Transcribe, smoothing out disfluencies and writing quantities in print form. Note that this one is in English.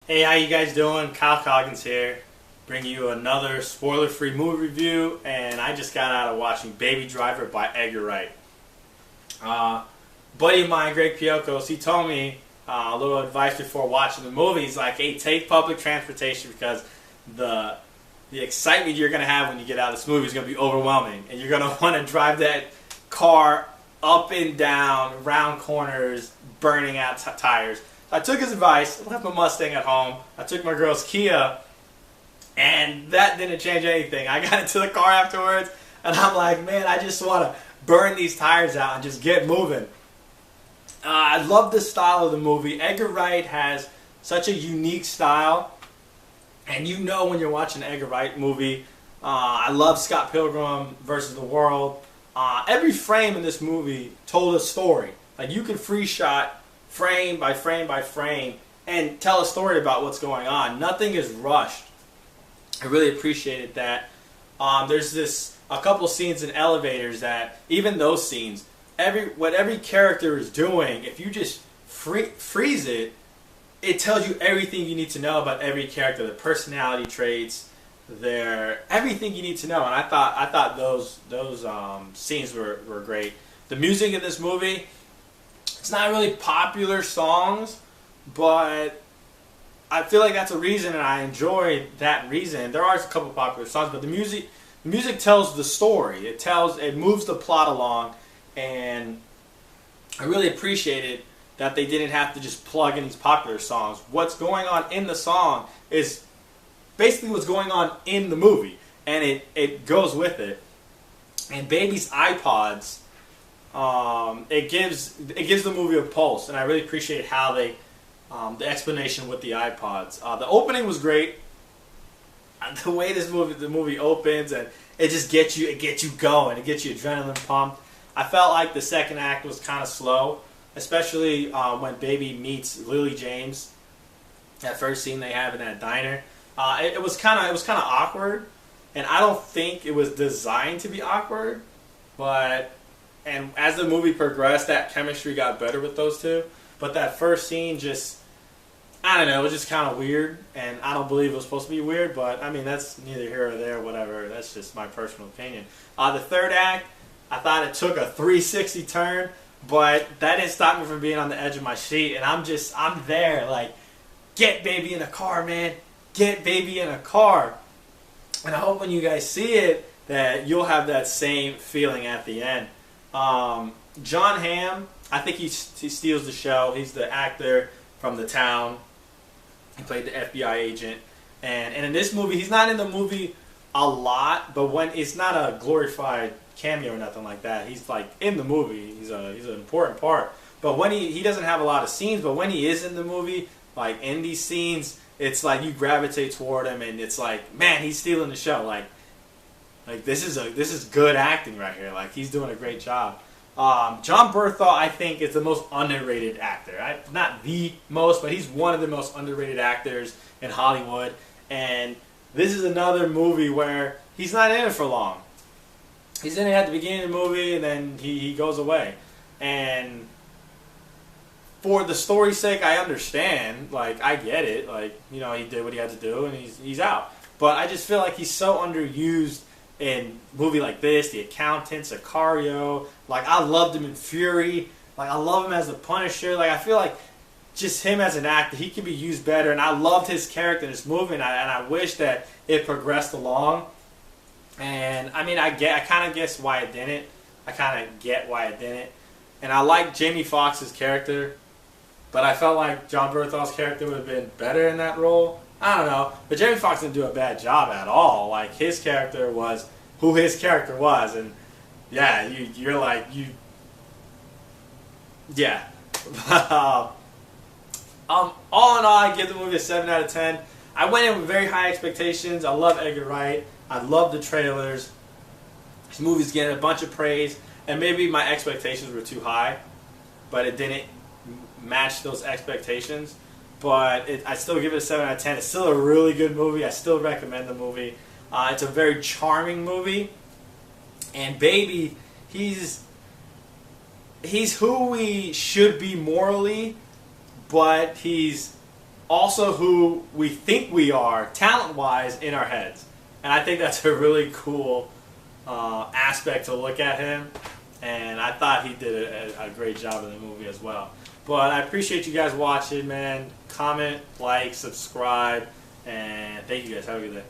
Hey, how you guys doing? Kyle Coggins here, bringing you another spoiler-free movie review, and I just got out of watching Baby Driver by Edgar Wright. Buddy of mine, Greg Piocos, he told me a little advice before watching the movie. He's like, hey, take public transportation because the excitement you're going to have when you get out of this movie is going to be overwhelming, and you're going to want to drive that car up and down, around corners, burning out tires. I took his advice, left my Mustang at home, I took my girl's Kia, and that didn't change anything. I got into the car afterwards, and I'm like, man, I just want to burn these tires out and just get moving. I love the style of the movie. Edgar Wright has such a unique style, and you know when you're watching an Edgar Wright movie. I love Scott Pilgrim versus the World. Every frame in this movie told a story. Like, you could free shot frame by frame by frame and tell a story about what's going on. Nothing is rushed. I really appreciated that. There's a couple scenes in elevators that, even those scenes, what every character is doing, if you just freeze it, it tells you everything you need to know about every character, their personality traits, everything you need to know. And I thought those scenes were great. The music in this movie, it's not really popular songs, but I feel like that's a reason, and I enjoy that reason. There are a couple popular songs, but the music tells the story. It moves the plot along, and I really appreciated that they didn't have to just plug in these popular songs. What's going on in the song is basically what's going on in the movie, and it goes with it. And Baby's iPods, it gives the movie a pulse, and I really appreciate how they the explanation with the iPods. The opening was great. The way the movie opens, and it just gets you going. It gets you adrenaline pumped. I felt like the second act was kind of slow, especially when Baby meets Lily James. That first scene they have in that diner, it was kind of awkward, and I don't think it was designed to be awkward, but. And as the movie progressed, that chemistry got better with those two. But that first scene just, I don't know, it was just kind of weird. And I don't believe it was supposed to be weird, but I mean, that's neither here or there, whatever. That's just my personal opinion. The third act, I thought it took a 360 turn, but that didn't stop me from being on the edge of my seat. And I'm there, like, get Baby in a car, man. Get Baby in a car. And I hope when you guys see it, that you'll have that same feeling at the end. John Hamm, I think he steals the show. He's the actor from The Town. He played the FBI agent, and in this movie, he's not in the movie a lot, but when it's not a glorified cameo or nothing like that, he's like in the movie. He's an important part. But when he doesn't have a lot of scenes, but when he is in the movie, like in these scenes, it's like you gravitate toward him, and it's like, man, he's stealing the show. Like this is good acting right here. Like, he's doing a great job. John Berthold, I think, is the most underrated actor. Not the most, but he's one of the most underrated actors in Hollywood. And this is another movie where he's not in it for long. He's in it at the beginning of the movie, and then he goes away. And for the story's sake, I understand. Like, I get it. Like, you know, he did what he had to do, and he's out. But I just feel like he's so underused in a movie like this, The Accountant, Sicario. Like, I loved him in Fury. Like, I love him as the Punisher. Like, I feel like just him as an actor, he could be used better. And I loved his character in this movie, and I wish that it progressed along. And, I mean, I kind of guess why it didn't. I kind of get why it didn't. And I like Jamie Foxx's character, but I felt like John Berthold's character would have been better in that role. I don't know, but Jamie Foxx didn't do a bad job at all. Like, his character was who his character was, and yeah, you're like, yeah. All in all, I give the movie a 7 out of 10. I went in with very high expectations. I love Edgar Wright. I love the trailers. This movie's getting a bunch of praise, and maybe my expectations were too high, but it didn't match those expectations. But I still give it a 7 out of 10. It's still a really good movie. I still recommend the movie. It's a very charming movie. And Baby, he's who we should be morally, but he's also who we think we are talent-wise in our heads. And I think that's a really cool aspect to look at him. And I thought he did a great job in the movie as well. But I appreciate you guys watching, man. Comment, like, subscribe, and thank you guys. Have a good day.